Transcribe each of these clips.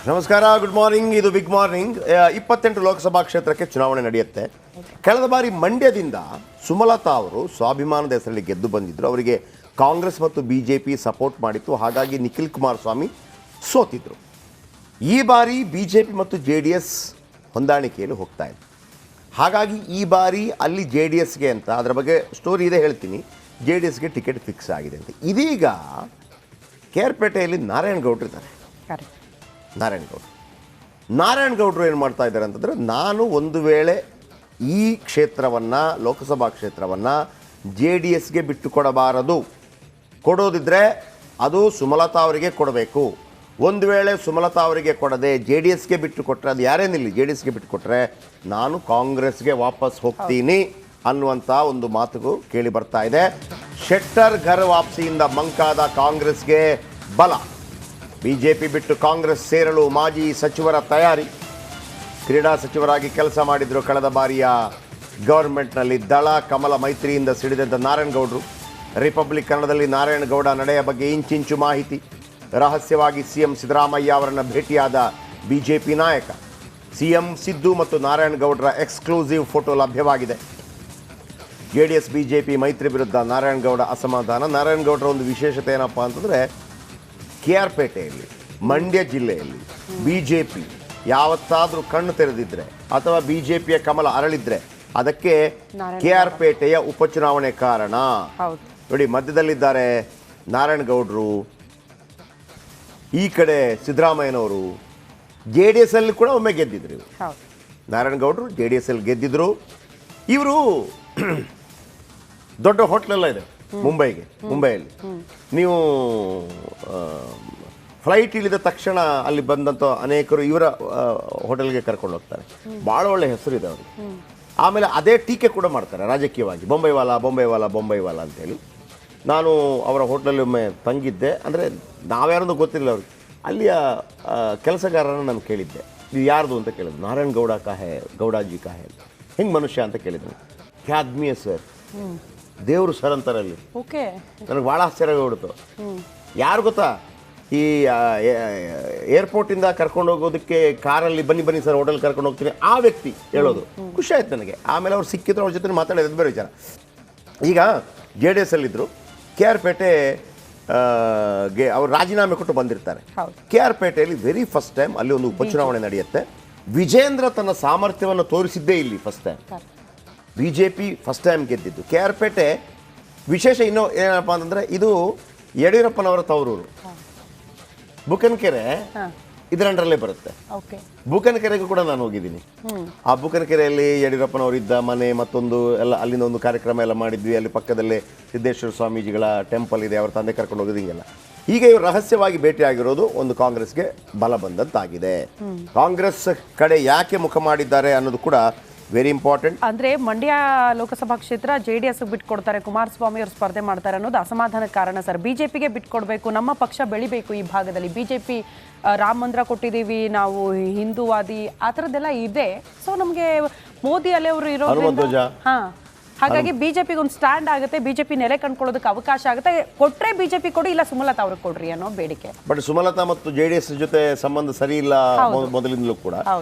ನಮಸ್ಕಾರ, good morning. ಇದು big morning. 28 Lok Sabha ಕ್ಷೇತ್ರಕ್ಕೆ ಚುನಾವಣೆ ನಡೆಯುತ್ತೆ. ಕಳೆದ ಬಾರಿ ಮಂಡ್ಯದಿಂದ ಸುಮಲತಾ ಅವರು ಸ್ವಾಭಿಮಾನದ ಹೆಸರಲ್ಲಿ ಗೆದ್ದು ಬಂದಿದ್ದರು. ಅವರಿಗೆ ಕಾಂಗ್ರೆಸ್ ಮತ್ತು ಬಿಜೆಪಿ ಸಪೋರ್ಟ್ ಮಾಡಿತ್ತು. ಹಾಗಾಗಿ ನಿಖಿಲ್ ಕುಮಾರಸ್ವಾಮಿ ಸೋತಿದ್ರು. ಈ ಬಾರಿ ಬಿಜೆಪಿ ಮತ್ತು JDS ಹೊಂದಾಣಿಕೆಯಲ್ಲಿ ಹೋಗ್ತಾ ಇದೆ. ಹಾಗಾಗಿ ಈ ಬಾರಿ ಅಲ್ಲಿ JDSಗೆ ಅಂತ ಅದರ ಬಗ್ಗೆ ಸ್ಟೋರಿ ಇದೆ, ಹೇಳ್ತೀನಿ. JDSಗೆ ಟಿಕೆಟ್ ಫಿಕ್ಸ್ ಆಗಿದೆ ಅಂತ. ಇದೀಗ ಕೇರ್ಪೇಟೆಯಲ್ಲಿ ನಾರಾಯಣಗೌಡರು ಇದ್ದಾರೆ. ನಾರಾಯಣಗೌಡರು ಏನು ಮಾಡ್ತಾ ಇದ್ದಾರೆ ಅಂತಂದರೆ, ನಾನು ಒಂದು ವೇಳೆ ಈ ಕ್ಷೇತ್ರವನ್ನು, ಲೋಕಸಭಾ ಕ್ಷೇತ್ರವನ್ನು JDSಗೆ ಬಿಟ್ಟು ಕೊಡಬಾರದು. ಕೊಡೋದಿದ್ದರೆ ಅದು ಸುಮಲತಾ ಅವರಿಗೆ ಕೊಡಬೇಕು. ಒಂದು ವೇಳೆ ಸುಮಲತಾ ಅವರಿಗೆ ಕೊಡದೆ JDSಗೆ ಬಿಟ್ಟು ಕೊಟ್ಟರೆ, ಅದು ಯಾರೇನಿಲ್ಲ JDSಗೆ ಬಿಟ್ಟು ಕೊಟ್ಟರೆ ನಾನು ಕಾಂಗ್ರೆಸ್ಗೆ ವಾಪಸ್ ಹೋಗ್ತೀನಿ ಅನ್ನುವಂಥ ಒಂದು ಮಾತುಗಳು ಕೇಳಿ ಬರ್ತಾ ಇದೆ. ಶೆಟ್ಟರ್ ಘರ್ ವಾಪಸಿಯಿಂದ ಮಂಕಾದ ಕಾಂಗ್ರೆಸ್ಗೆ ಬಲ. ಬಿಜೆಪಿ ಬಿಟ್ಟು ಕಾಂಗ್ರೆಸ್ ಸೇರಲು ಮಾಜಿ ಸಚಿವರ ತಯಾರಿ. ಕ್ರೀಡಾ ಸಚಿವರಾಗಿ ಕೆಲಸ ಮಾಡಿದ್ರು ಕಳೆದ ಬಾರಿಯ ಗವರ್ಮೆಂಟ್ನಲ್ಲಿ. ದಳ ಕಮಲ ಮೈತ್ರಿಯಿಂದ ಸಿಡಿದಂಥ ನಾರಾಯಣಗೌಡರು. ರಿಪಬ್ಲಿಕ್ ಕನ್ನಡದಲ್ಲಿ ನಾರಾಯಣಗೌಡ ನಡೆಯ ಬಗ್ಗೆ ಇಂಚಿಂಚು ಮಾಹಿತಿ. ರಹಸ್ಯವಾಗಿ CM ಸಿದ್ದರಾಮಯ್ಯ ಅವರನ್ನು ಭೇಟಿಯಾದ ಬಿಜೆಪಿ ನಾಯಕ. CM ಸಿದ್ದು ಮತ್ತು ನಾರಾಯಣಗೌಡರ ಎಕ್ಸ್ಕ್ಲೂಸಿವ್ ಫೋಟೋ ಲಭ್ಯವಾಗಿದೆ. JDS ಬಿಜೆಪಿ ಮೈತ್ರಿ ವಿರುದ್ಧ ನಾರಾಯಣಗೌಡ ಅಸಮಾಧಾನ. ನಾರಾಯಣಗೌಡರ ಒಂದು ವಿಶೇಷತೆ ಏನಪ್ಪ ಅಂತಂದರೆ, KR ಪೇಟೆಯಲ್ಲಿ, ಮಂಡ್ಯ ಜಿಲ್ಲೆಯಲ್ಲಿ ಬಿಜೆಪಿ ಯಾವತ್ತಾದರೂ ಕಣ್ಣು ತೆರೆದಿದ್ರೆ ಅಥವಾ ಬಿಜೆಪಿಯ ಕಮಲ ಅರಳಿದ್ರೆ ಅದಕ್ಕೆ KR ಪೇಟೆಯ ಉಪಚುನಾವಣೆ ಕಾರಣ. ನೋಡಿ, ಮಧ್ಯದಲ್ಲಿದ್ದಾರೆ ನಾರಾಯಣಗೌಡರು, ಈ ಕಡೆ ಸಿದ್ದರಾಮಯ್ಯನವರು. JDS ಅಲ್ಲಿ ಕೂಡ ಒಮ್ಮೆ ಗೆದ್ದಿದ್ರು ನಾರಾಯಣಗೌಡರು. JDS ಅಲ್ಲಿ ಗೆದ್ದಿದ್ರು. ಇವರು ದೊಡ್ಡ ಹೋಟ್ಲೆಲ್ಲ ಇದೆ ಮುಂಬೈಯಲ್ಲಿ. ನೀವು ಫ್ಲೈಟ್ ಇಳಿದ ತಕ್ಷಣ ಅಲ್ಲಿ ಬಂದಂಥ ಅನೇಕರು ಇವರ ಹೋಟೆಲ್ಗೆ ಕರ್ಕೊಂಡು ಹೋಗ್ತಾರೆ. ಭಾಳ ಒಳ್ಳೆ ಹೆಸರು ಇದೆ ಅವ್ರಿಗೆ. ಆಮೇಲೆ ಅದೇ ಟೀಕೆ ಕೂಡ ಮಾಡ್ತಾರೆ ರಾಜಕೀಯವಾಗಿ, ಬೊಂಬೈವಾಲ ಅಂತೇಳಿ. ನಾನು ಅವರ ಹೋಟ್ಲಲ್ಲಿ ಒಮ್ಮೆ ತಂಗಿದ್ದೆ. ಅಂದರೆ ನಾವ್ಯಾರೊಂದು ಗೊತ್ತಿರಲಿಲ್ಲ ಅವ್ರಿಗೆ. ಅಲ್ಲಿಯ ಕೆಲಸಗಾರರನ್ನು ನಾನು ಕೇಳಿದ್ದೆ, ಇದು ಯಾರ್ದು ಅಂತ ಕೇಳಿದ್ರು. ನಾರಾಯಣಗೌಡ ಕಾಹೆ, ಗೌಡಾಜಿ ಕಾಹೆ, ಹೆಂಗೆ ಮನುಷ್ಯ ಅಂತ ಕೇಳಿದ್ರು. ಕ್ಯಾದ್ಮಿಯ ಸರ್, ದೇವರು ಸರ್ ಅಂತಾರಲ್ಲಿ. ನನಗೆ ಭಾಳ ಆಶ್ಚರ್ಯವಾಗ್ಬಿಡ್ತು. ಯಾರು ಗೊತ್ತಾ, ಈ ಏರ್ಪೋರ್ಟಿಂದ ಕರ್ಕೊಂಡು ಹೋಗೋದಕ್ಕೆ ಕಾರಲ್ಲಿ ಬನ್ನಿ ಸರ್ ಹೋಟೆಲ್ ಕರ್ಕೊಂಡು ಹೋಗ್ತೀನಿ ಆ ವ್ಯಕ್ತಿ ಹೇಳೋದು. ಖುಷಿ ಆಯ್ತು ನನಗೆ. ಆಮೇಲೆ ಅವ್ರು ಸಿಕ್ಕಿದ್ರು, ಅವ್ರ ಜೊತೆ ಮಾತಾಡೋದು ಬೇರೆ ವಿಚಾರ. ಈಗ JDS ಅಲ್ಲಿದ್ದರು. KR ಪೇಟೆ ಅವ್ರು ರಾಜೀನಾಮೆ ಕೊಟ್ಟು ಬಂದಿರ್ತಾರೆ. KR ಪೇಟೆಯಲ್ಲಿ ವೆರಿ ಫಸ್ಟ್ ಟೈಮ್ ಅಲ್ಲಿ ಒಂದು ಉಪಚುನಾವಣೆ ನಡೆಯುತ್ತೆ. ವಿಜೇಂದ್ರ ತನ್ನ ಸಾಮರ್ಥ್ಯವನ್ನು ತೋರಿಸಿದ್ದೇ ಇಲ್ಲಿ first time. BJP first time ಗೆದ್ದಿದ್ದು. KR ಪೇಟೆ ವಿಶೇಷ ಇನ್ನೂ ಏನಪ್ಪ ಅಂತಂದರೆ, ಇದು ಯಡಿಯೂರಪ್ಪನವರ ತವರೂರು. ಬುಕನ್ಕೆರೆ ಇದರಂಡರಲ್ಲೇ ಬರುತ್ತೆ. ಬುಕನ್ಕೆರೆಗೂ ಕೂಡ ನಾನು ಹೋಗಿದ್ದೀನಿ. ಆ ಬುಕನ್ಕೆರೆಯಲ್ಲಿ ಯಡಿಯೂರಪ್ಪನವರು ಇದ್ದ ಮನೆ, ಮತ್ತೊಂದು ಎಲ್ಲ ಅಲ್ಲಿಂದ ಒಂದು ಕಾರ್ಯಕ್ರಮ ಎಲ್ಲ ಮಾಡಿದ್ವಿ. ಅಲ್ಲಿ ಪಕ್ಕದಲ್ಲೇ ಸಿದ್ದೇಶ್ವರ ಸ್ವಾಮೀಜಿಗಳ ಟೆಂಪಲ್ ಇದೆ, ಅವ್ರ ತಂದೆ ಕರ್ಕೊಂಡು ಹೋಗೋದು. ಹಿಂಗೆಲ್ಲ ಈಗ ಇವರು ರಹಸ್ಯವಾಗಿ ಭೇಟಿಯಾಗಿರೋದು ಒಂದು ಕಾಂಗ್ರೆಸ್ಗೆ ಬಲ ಬಂದಂತಾಗಿದೆ. ಕಾಂಗ್ರೆಸ್ ಕಡೆ ಯಾಕೆ ಮುಖ ಮಾಡಿದ್ದಾರೆ ಅನ್ನೋದು ಕೂಡ ವೆರಿ ಇಂಪಾರ್ಟೆಂಟ್. ಅಂದ್ರೆ ಮಂಡ್ಯ ಲೋಕಸಭಾ ಕ್ಷೇತ್ರ JDS ಬಿಟ್ಕೊಡ್ತಾರೆ, ಕುಮಾರಸ್ವಾಮಿ ಅವರು ಸ್ಪರ್ಧೆ ಮಾಡ್ತಾರೆ ಅನ್ನೋದು ಅಸಮಾಧಾನದ ಕಾರಣ ಸರ್. ಬಿಜೆಪಿಗೆ ಬಿಟ್ಕೊಡ್ಬೇಕು, ನಮ್ಮ ಪಕ್ಷ ಬೆಳಿಬೇಕು ಈ ಭಾಗದಲ್ಲಿ. ಬಿಜೆಪಿ ರಾಮ ಮಂದಿರ ಕೊಟ್ಟಿದ್ದೀವಿ, ನಾವು ಹಿಂದೂವಾದಿ, ಆ ಥರದ್ದೆಲ್ಲ ಇದೆ. ಸೊ ನಮಗೆ ಮೋದಿ ಅಲ್ಲೇ ಅವರು ಇರೋದ್ರಿಂದ ಹಾಗಾಗಿ ಬಿಜೆಪಿಗೆ ಒಂದು ಸ್ಟ್ಯಾಂಡ್ ಆಗುತ್ತೆ, ಬಿಜೆಪಿ ನೆಲೆ ಕಂಡ್ಕೊಳ್ಳೋದಕ್ಕೆ ಅವಕಾಶ ಆಗುತ್ತೆ. ಕೊಟ್ರೆ ಬಿಜೆಪಿ ಕೊಡಿ, ಇಲ್ಲ ಸುಮಲತಾ ಅವ್ರಿಗೆ ಕೊಡ್ರಿ ಅನ್ನೋ ಬೇಡಿಕೆ. ಬಟ್ ಸುಮಲತಾ ಮತ್ತು JDS ಜೊತೆ ಸಂಬಂಧ ಸರಿ ಇಲ್ಲ ಮೊದಲಿಂದಲೂ ಕೂಡ.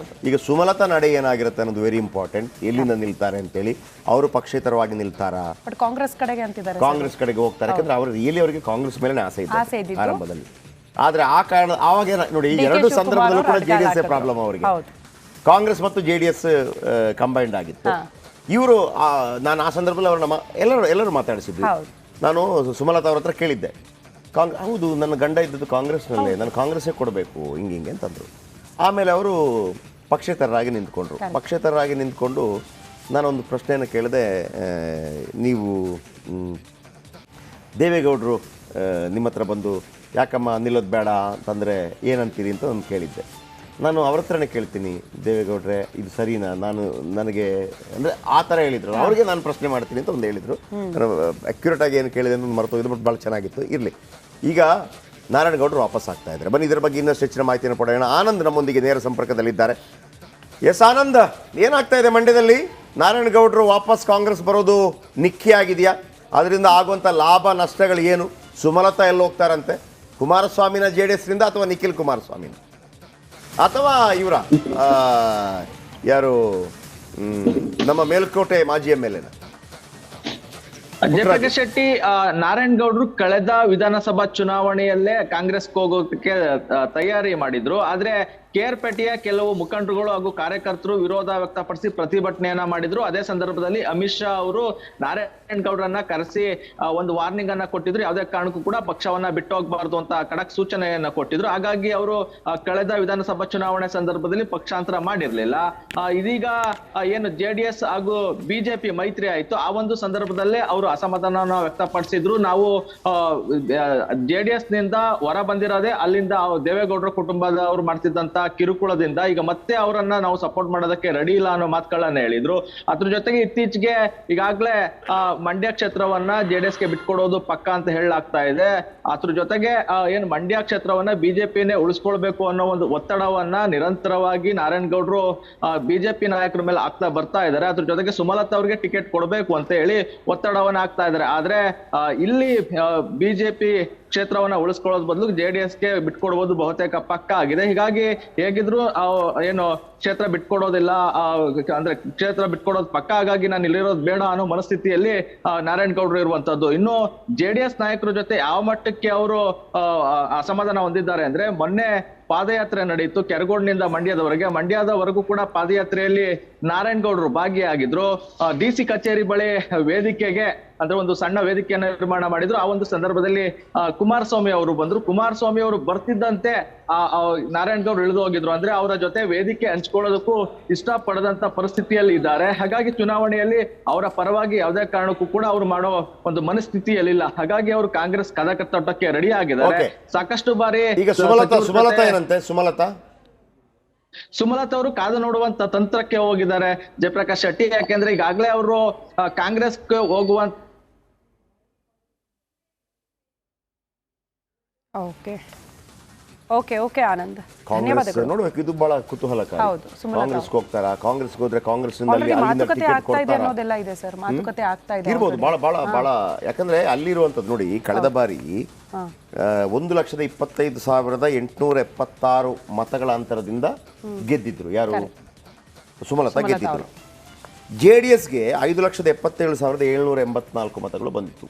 ಈಗ ಸುಮಲತಾ ನಡೆ ಏನಾಗಿರುತ್ತೆ ಅನ್ನೋದು ವೆರಿ ಇಂಪಾರ್ಟೆಂಟ್. ಎಲ್ಲಿಂದ ನಿಲ್ತಾರೆ ಅಂತೇಳಿ. ಅವರು ಪಕ್ಷೇತರವಾಗಿ ನಿಲ್ತಾರಾ, ಬಟ್ ಕಾಂಗ್ರೆಸ್ ಕಡೆಗೆ ಅಂತಿದ್ದಾರೆ, ಕಾಂಗ್ರೆಸ್ ಕಡೆಗೆ ಹೋಗ್ತಾರೆ. ಯಾಕಂದ್ರೆ ಅವರು ರಿಯಲಿ ಅವರಿಗೆ ಕಾಂಗ್ರೆಸ್ ಮೇಲೆ ಆಸೆ ಇದೆ ಆರಂಭದಲ್ಲಿ. ಆದ್ರೆ ಆ ಕಾರಣ ಆವಾಗ ನೋಡಿ, ಎರಡು ಸಂದರ್ಭದಲ್ಲೂ ಕೂಡ JDS ಪ್ರಾಬ್ಲಮ್ ಅವರಿಗೆ. ಕಾಂಗ್ರೆಸ್ ಮತ್ತು JDS ಕಂಬೈನ್ಡ್ ಆಗಿತ್ತು. ಇವರು ನಾನು ಆ ಸಂದರ್ಭದಲ್ಲಿ ಅವ್ರನ್ನ ಎಲ್ಲರೂ ಮಾತಾಡಿಸಿದ್ವಿ. ನಾನು ಸುಮಲತಾ ಅವ್ರ ಹತ್ರ ಕೇಳಿದ್ದೆ, ಹೌದು ನನ್ನ ಗಂಡ ಇದ್ದದ್ದು ಕಾಂಗ್ರೆಸ್ನಲ್ಲೇ, ನಾನು ಕಾಂಗ್ರೆಸ್ಸೇ ಕೊಡಬೇಕು ಹಿಂಗೆ ಅಂತಂದರು. ಆಮೇಲೆ ಅವರು ಪಕ್ಷೇತರರಾಗಿ ನಿಂತ್ಕೊಂಡ್ರು. ಪಕ್ಷೇತರರಾಗಿ ನಿಂತ್ಕೊಂಡು ನಾನೊಂದು ಪ್ರಶ್ನೆಯನ್ನು ಕೇಳಿದೆ, ನೀವು ದೇವೇಗೌಡರು ನಿಮ್ಮ ಹತ್ರ ಬಂದು ಯಾಕಮ್ಮ ನಿಲ್ಲೋದು ಬೇಡ ಅಂತಂದರೆ ಏನಂತೀರಿ ಅಂತ ನಾನು ಕೇಳಿದ್ದೆ. ನಾನು ಅವ್ರ ಹತ್ರನೇ ಕೇಳ್ತೀನಿ, ದೇವೇಗೌಡ್ರೆ ಇದು ಸರಿನಾ, ನನಗೆ ಅಂದರೆ ಆ ಥರ ಹೇಳಿದರು. ಅವ್ರಿಗೆ ನಾನು ಪ್ರಶ್ನೆ ಮಾಡ್ತೀನಿ ಅಂತ ಒಂದು ಹೇಳಿದರು. ಅಕ್ಯುರೇಟ್ ಆಗಿ ಏನು ಕೇಳಿದೆ ಅಂತ ಮರೆತೋಗಿದ್ದು, ಬಟ್ ಭಾಳ ಚೆನ್ನಾಗಿತ್ತು. ಇರಲಿ, ಈಗ ನಾರಾಯಣಗೌಡರು ವಾಪಸ್ ಆಗ್ತಾ ಇದ್ದಾರೆ. ಬನ್ನಿ ಇದರ ಬಗ್ಗೆ ಇನ್ನಷ್ಟು ಹೆಚ್ಚಿನ ಮಾಹಿತಿಯನ್ನು ಪಡೆಯೋಣ. ಆನಂದ್ ನಮ್ಮೊಂದಿಗೆ ನೇರ ಸಂಪರ್ಕದಲ್ಲಿದ್ದಾರೆ. ಎಸ್ ಆನಂದ್, ಏನಾಗ್ತಾ ಇದೆ ಮಂಡ್ಯದಲ್ಲಿ? ನಾರಾಯಣಗೌಡರು ವಾಪಸ್ ಕಾಂಗ್ರೆಸ್ ಬರೋದು ನಿಖಿ ಆಗಿದೆಯಾ? ಅದರಿಂದ ಆಗುವಂಥ ಲಾಭ ನಷ್ಟಗಳು ಏನು? ಸುಮಲತಾ ಎಲ್ಲಿ ಹೋಗ್ತಾರಂತೆ? ಕುಮಾರಸ್ವಾಮಿನ JDSನಿಂದ ಅಥವಾ ನಿಖಿಲ್ ಕುಮಾರಸ್ವಾಮಿನ? ಅಥವಾ ಇವರ ಯಾರು ನಮ್ಮ ಮೇಲ್ಕೋಟೆ ಮಾಜಿ MLA ಜಯಪ್ರಕಾಶ್ ಶೆಟ್ಟಿ ನಾರಾಯಣಗೌಡರು ಕಳೆದ ವಿಧಾನಸಭಾ ಚುನಾವಣೆಯಲ್ಲೇ ಕಾಂಗ್ರೆಸ್ಗೆ ಹೋಗೋದಕ್ಕೆ ತಯಾರಿ ಮಾಡಿದ್ರು. ಆದ್ರೆ ಕೇರ್ಪೇಟೆಯ ಕೆಲವು ಮುಖಂಡರುಗಳು ಹಾಗೂ ಕಾರ್ಯಕರ್ತರು ವಿರೋಧ ವ್ಯಕ್ತಪಡಿಸಿ ಪ್ರತಿಭಟನೆಯನ್ನ ಮಾಡಿದ್ರು. ಅದೇ ಸಂದರ್ಭದಲ್ಲಿ ಅಮಿತ್ ಶಾ ಅವರು ನಾರಾಯಣಗೌಡರನ್ನ ಕರೆಸಿ ಒಂದು ವಾರ್ನಿಂಗ್ ಅನ್ನ ಕೊಟ್ಟಿದ್ರು. ಯಾವುದೇ ಕಾರಣಕ್ಕೂ ಕೂಡ ಪಕ್ಷವನ್ನ ಬಿಟ್ಟು ಹೋಗ್ಬಾರ್ದು ಅಂತ ಖಡಕ್ ಸೂಚನೆಯನ್ನ ಕೊಟ್ಟಿದ್ರು. ಹಾಗಾಗಿ ಅವರು ಕಳೆದ ವಿಧಾನಸಭಾ ಚುನಾವಣೆ ಸಂದರ್ಭದಲ್ಲಿ ಪಕ್ಷಾಂತರ ಮಾಡಿರ್ಲಿಲ್ಲ. ಇದೀಗ ಏನು JDS ಹಾಗೂ ಬಿಜೆಪಿ ಮೈತ್ರಿ ಆಯ್ತು, ಆ ಒಂದು ಸಂದರ್ಭದಲ್ಲೇ ಅವರು ಅಸಮಾಧಾನವನ್ನ ವ್ಯಕ್ತಪಡಿಸಿದ್ರು. ನಾವು JDS ನಿಂದ ಹೊರ ಬಂದಿರೋದೇ ಅಲ್ಲಿಂದ ದೇವೇಗೌಡರ ಕುಟುಂಬದವರು ಮಾಡ್ತಿದ್ದಂತ ಕಿರುಕುಳದಿಂದ ಈಗ ಮತ್ತೆ ಅವರನ್ನ ನಾವು ಸಪೋರ್ಟ್ ಮಾಡೋದಕ್ಕೆ ರೆಡಿ ಇಲ್ಲ ಅನ್ನೋ ಮಾತುಗಳನ್ನ ಹೇಳಿದ್ರು. ಅದ್ರ ಜೊತೆಗೆ ಇತ್ತೀಚೆಗೆ ಈಗಾಗ್ಲೇ ಮಂಡ್ಯ ಕ್ಷೇತ್ರವನ್ನ JDSಗೆ ಬಿಟ್ಕೊಡೋದು ಪಕ್ಕ ಅಂತ ಹೇಳಲಾಗ್ತಾ ಇದೆ. ಅದ್ರ ಜೊತೆಗೆ ಏನು ಮಂಡ್ಯ ಕ್ಷೇತ್ರವನ್ನ ಬಿಜೆಪಿನೇ ಉಳಿಸ್ಕೊಳ್ಬೇಕು ಅನ್ನೋ ಒಂದು ಒತ್ತಡವನ್ನ ನಿರಂತರವಾಗಿ ನಾರಾಯಣಗೌಡರು ಬಿಜೆಪಿ ನಾಯಕರ ಮೇಲೆ ಆಗ್ತಾ ಬರ್ತಾ ಇದ್ದಾರೆ. ಅದ್ರ ಜೊತೆಗೆ ಸುಮಲತಾ ಅವ್ರಿಗೆ ಟಿಕೆಟ್ ಕೊಡ್ಬೇಕು ಅಂತ ಹೇಳಿ ಒತ್ತಡವನ್ನ ಹಾಕ್ತಾ ಇದ್ದಾರೆ. ಆದ್ರೆ ಇಲ್ಲಿ ಬಿಜೆಪಿ ಕ್ಷೇತ್ರವನ್ನ ಉಳಿಸ್ಕೊಳ್ಳೋದ್ ಬದಲು JDSಗೆ ಬಿಟ್ಕೊಡ್ಬೋದು ಬಹುತೇಕ ಪಕ್ಕ ಆಗಿದೆ. ಹೀಗಾಗಿ ಹೇಗಿದ್ರು ಏನು ಕ್ಷೇತ್ರ ಬಿಟ್ಕೊಡೋದಿಲ್ಲ, ಅಂದ್ರೆ ಕ್ಷೇತ್ರ ಬಿಟ್ಕೊಡೋದು ಪಕ್ಕ, ಹಾಗಾಗಿ ನಾನು ಇಲ್ಲಿರೋದು ಬೇಡ ಅನ್ನೋ ಮನಸ್ಥಿತಿಯಲ್ಲಿ ನಾರಾಯಣಗೌಡರು ಇರುವಂತದ್ದು. ಇನ್ನು JDS ನಾಯಕರ ಜೊತೆ ಯಾವ ಮಟ್ಟಕ್ಕೆ ಅವರು ಅಸಮಾಧಾನ ಹೊಂದಿದ್ದಾರೆ ಅಂದ್ರೆ, ಮೊನ್ನೆ ಪಾದಯಾತ್ರೆ ನಡೆಯಿತು ಕೆರಗೋಡ್ನಿಂದ ಮಂಡ್ಯದವರೆಗೂ ಕೂಡ ಪಾದಯಾತ್ರೆಯಲ್ಲಿ ನಾರಾಯಣಗೌಡರು ಭಾಗಿಯಾಗಿದ್ರು. DC ಕಚೇರಿ ಬಳಿ ವೇದಿಕೆಗೆ ಅಂದ್ರೆ ಒಂದು ಸಣ್ಣ ವೇದಿಕೆಯನ್ನು ನಿರ್ಮಾಣ ಮಾಡಿದ್ರು. ಆ ಒಂದು ಸಂದರ್ಭದಲ್ಲಿ ಕುಮಾರಸ್ವಾಮಿ ಅವರು ಬಂದ್ರು. ಕುಮಾರಸ್ವಾಮಿ ಅವರು ಬರ್ತಿದ್ದಂತೆ ನಾರಾಯಣಗೌಡರು ಇಳಿದು ಹೋಗಿದ್ರು. ಅಂದ್ರೆ ಅವರ ಜೊತೆ ವೇದಿಕೆ ಹಂಚ್ಕೊಳ್ಳೋದಕ್ಕೂ ಇಷ್ಟಪಡದಂತ ಪರಿಸ್ಥಿತಿಯಲ್ಲಿ ಇದ್ದಾರೆ. ಹಾಗಾಗಿ ಚುನಾವಣೆಯಲ್ಲಿ ಅವರ ಪರವಾಗಿ ಯಾವುದೇ ಕಾರಣಕ್ಕೂ ಕೂಡ ಅವರು ಮಾಡೋ ಒಂದು ಮನಸ್ಥಿತಿಯಲ್ಲಿಲ್ಲ. ಹಾಗಾಗಿ ಅವರು ಕಾಂಗ್ರೆಸ್ ಕದ ಕಟ್ಟೋಟಕ್ಕೆ ರೆಡಿ ಆಗಿದ್ದಾರೆ. ಸಾಕಷ್ಟು ಬಾರಿ ಈಗ ಸುಮಲತಾ ಏನಂತೆ ಸುಮಲತಾ ಅವರು ಕಾದು ನೋಡುವಂತ ತಂತ್ರಕ್ಕೆ ಹೋಗಿದ್ದಾರೆ ಜಯಪ್ರಕಾಶ್ ಶೆಟ್ಟಿ. ಯಾಕೆಂದ್ರೆ ಈಗಾಗಲೇ ಅವರು ಕಾಂಗ್ರೆಸ್ಗೆ ಹೋಗುವಂತ ಓಕೆ ಆನಂದ್, ಧನ್ಯವಾದಗಳು. ನೋಡ್ಬೇಕು, ಇದು ಬಹಳ ಕುತೂಹಲಕಾರಿ. ಕಾಂಗ್ರೆಸ್ಗೆ ಹೋಗ್ತಾರಾ? ಕಾಂಗ್ರೆಸ್ಗೆ ಹೋದ್ರೆ ಕಾಂಗ್ರೆಸ್ ಮಾತುಕತೆ ಆಗ್ತಾ ಇದೆ ಅನ್ನೋದೆಲ್ಲ ಇದೆ ಸರ್, ಮಾತುಕತೆ ಆಗ್ತಾ ಇದೆ ಇರ್ಬೋದು ಬಹಳ ಬಹಳ ಬಹಳ. ಯಾಕಂದ್ರೆ ಅಲ್ಲಿರುವಂತದ್ದು ನೋಡಿ, ಕಳೆದ ಬಾರಿ 1,25,876 ಮತಗಳ ಅಂತರದಿಂದ ಗೆದ್ದಿದ್ರು. ಯಾರು? ಸುಮಲತಾ ಗೆದ್ದಿದ್ರು. JDSಗೆ 5,77,784 ಮತಗಳು ಬಂದಿತ್ತು.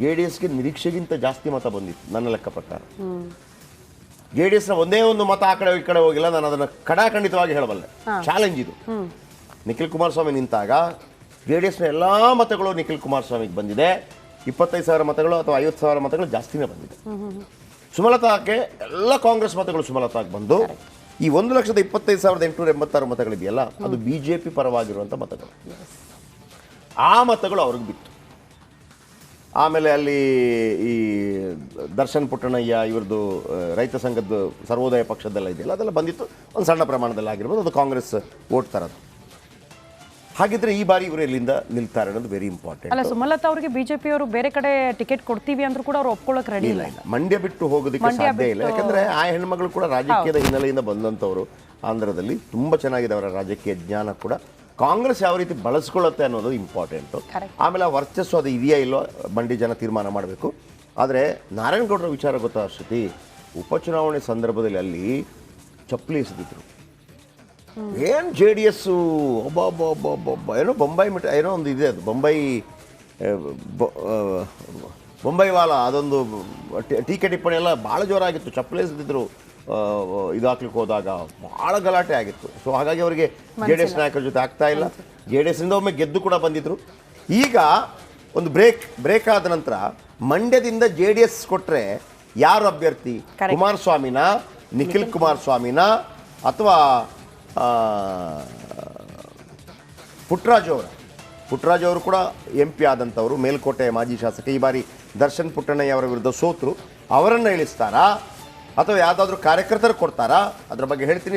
JDSಗೆ ನಿರೀಕ್ಷೆಗಿಂತ ಜಾಸ್ತಿ ಮತ ಬಂದಿತ್ತು ನನ್ನ ಲೆಕ್ಕ ಪ್ರಕಾರ. JDSನ ಒಂದೇ ಒಂದು ಮತ ಆ ಕಡೆ ಈ ಕಡೆ ಹೋಗಿಲ್ಲ. ನಾನು ಅದನ್ನು ಖಡಾಖಂಡಿತವಾಗಿ ಹೇಳಬಲ್ಲೆ. ಚಾಲೆಂಜ್ ಇದು. ನಿಖಿಲ್ ಕುಮಾರಸ್ವಾಮಿ ನಿಂತಾಗ JDSನ ಎಲ್ಲಾ ಮತಗಳು ನಿಖಿಲ್ ಕುಮಾರಸ್ವಾಮಿಗೆ ಬಂದಿದೆ. 25,000 ಮತಗಳು ಅಥವಾ 50,000 ಮತಗಳು ಜಾಸ್ತಿನೇ ಬಂದಿದೆ. ಸುಮಲತಾಕ್ಕೆ ಎಲ್ಲ ಕಾಂಗ್ರೆಸ್ ಮತಗಳು ಸುಮಲತಾಗೆ ಬಂದು ಈ 1,25,886 ಮತಗಳಿದೆಯಲ್ಲ, ಅದು ಬಿಜೆಪಿ ಪರವಾಗಿರುವಂಥ ಮತಗಳು. ಆ ಮತಗಳು ಅವ್ರಿಗೆ ಬಿತ್ತು. ಆಮೇಲೆ ಅಲ್ಲಿ ಈ ದರ್ಶನ್ ಪುಟ್ಟಣಯ್ಯ ಇವ್ರದ್ದು ರೈತ ಸಂಘದ ಸರ್ವೋದಯ ಪಕ್ಷದೆಲ್ಲ ಇದೆಯಲ್ಲ, ಅದೆಲ್ಲ ಬಂದಿತ್ತು. ಒಂದು ಸಣ್ಣ ಪ್ರಮಾಣದಲ್ಲಿ ಆಗಿರ್ಬೋದು, ಅದು ಕಾಂಗ್ರೆಸ್ ವೋಟ್ ತರೋದು. ಹಾಗಿದ್ರೆ ಈ ಬಾರಿ ಇವರು ಎಲ್ಲಿಂದ ನಿಲ್ತಾರೆ ಅನ್ನೋದು ವೆರಿ ಇಂಪಾರ್ಟೆಂಟ್. ಅಲ್ಲ, ಸುಮಲತಾ ಅವರಿಗೆ ಬಿಜೆಪಿ ಅವರು ಬೇರೆ ಕಡೆ ಟಿಕೆಟ್ ಕೊಡ್ತೀವಿ ಅಂದ್ರೂ ಕೂಡ ಅವ್ರು ಒಪ್ಕೊಳ್ಳೋಕೆ ರೆಡಿ ಇಲ್ಲ. ಮಂಡ್ಯ ಬಿಟ್ಟು ಹೋಗೋದಕ್ಕೆ ಸಾಧ್ಯ ಇಲ್ಲ. ಯಾಕಂದ್ರೆ ಆ ಹೆಣ್ಮಗಳು ಕೂಡ ರಾಜಕೀಯದ ಹಿನ್ನೆಲೆಯಿಂದ ಬಂದಂಥವ್ರು. ಆಂಧ್ರದಲ್ಲಿ ತುಂಬ ಚೆನ್ನಾಗಿದೆ ಅವರ ರಾಜಕೀಯ ಜ್ಞಾನ ಕೂಡ. ಕಾಂಗ್ರೆಸ್ ಯಾವ ರೀತಿ ಬಳಸ್ಕೊಳ್ಳುತ್ತೆ ಅನ್ನೋದು ಇಂಪಾರ್ಟೆಂಟು. ಆಮೇಲೆ ಆ ವರ್ಚಸ್ಸು ಅದು ಇದೆಯಾ ಇಲ್ಲೋ ಮಂಡ್ಯ ಜನ ತೀರ್ಮಾನ ಮಾಡಬೇಕು. ಆದರೆ ನಾರಾಯಣಗೌಡರ ವಿಚಾರ ಗೊತ್ತಾ ಶ್ರುತಿ, ಉಪಚುನಾವಣೆ ಸಂದರ್ಭದಲ್ಲಿ ಅಲ್ಲಿ ಚಪ್ಪಲಿ ಎಸೆದಿದ್ರು. ಏನು JDS ಏನೋ ಬೊಂಬೈ ಏನೋ ಒಂದು ಇದೆ, ಅದು ಬೊಂಬೈ ವಾಲ, ಅದೊಂದು ಟೀಕೆ ಟಿಪ್ಪಣಿ ಎಲ್ಲ ಭಾಳ ಜೋರಾಗಿತ್ತು. ಚಪ್ಪಲಿ ಎಸೆದಿದ್ರು ಇದು ಹಾಕ್ಲಿಕ್ಕೆ ಹೋದಾಗ ಭಾಳ ಗಲಾಟೆ ಆಗಿತ್ತು. ಸೊ ಹಾಗಾಗಿ ಅವರಿಗೆ JDS ನಾಯಕರ ಜೊತೆ ಆಗ್ತಾ ಇಲ್ಲ. JDSನಿಂದ ಒಮ್ಮೆ ಗೆದ್ದು ಕೂಡ ಬಂದಿದ್ರು. ಈಗ ಒಂದು ಬ್ರೇಕ್ ಆದ ನಂತರ ಮಂಡ್ಯದಿಂದ JDS ಕೊಟ್ಟರೆ ಯಾರು ಅಭ್ಯರ್ಥಿ? ಕುಮಾರಸ್ವಾಮಿನ, ನಿಖಿಲ್ ಕುಮಾರಸ್ವಾಮಿನ, ಅಥವಾ ಪುಟ್ಟರಾಜು ಅವರು ಕೂಡ MP ಆದಂಥವರು, ಮೇಲ್ಕೋಟೆ ಮಾಜಿ ಶಾಸಕ. ಈ ಬಾರಿ ದರ್ಶನ್ ಪುಟ್ಟಣ್ಣಯ್ಯ ಅವರ ವಿರುದ್ಧ ಸೋತರು. ಅವರನ್ನು ಇಳಿಸ್ತಾರಾ ಅಥವಾ ಯಾವುದಾದ್ರೂ ಕಾರ್ಯಕರ್ತರು ಕೊಡ್ತಾರಾ? ಅದ್ರ ಬಗ್ಗೆ ಹೇಳ್ತೀನಿ.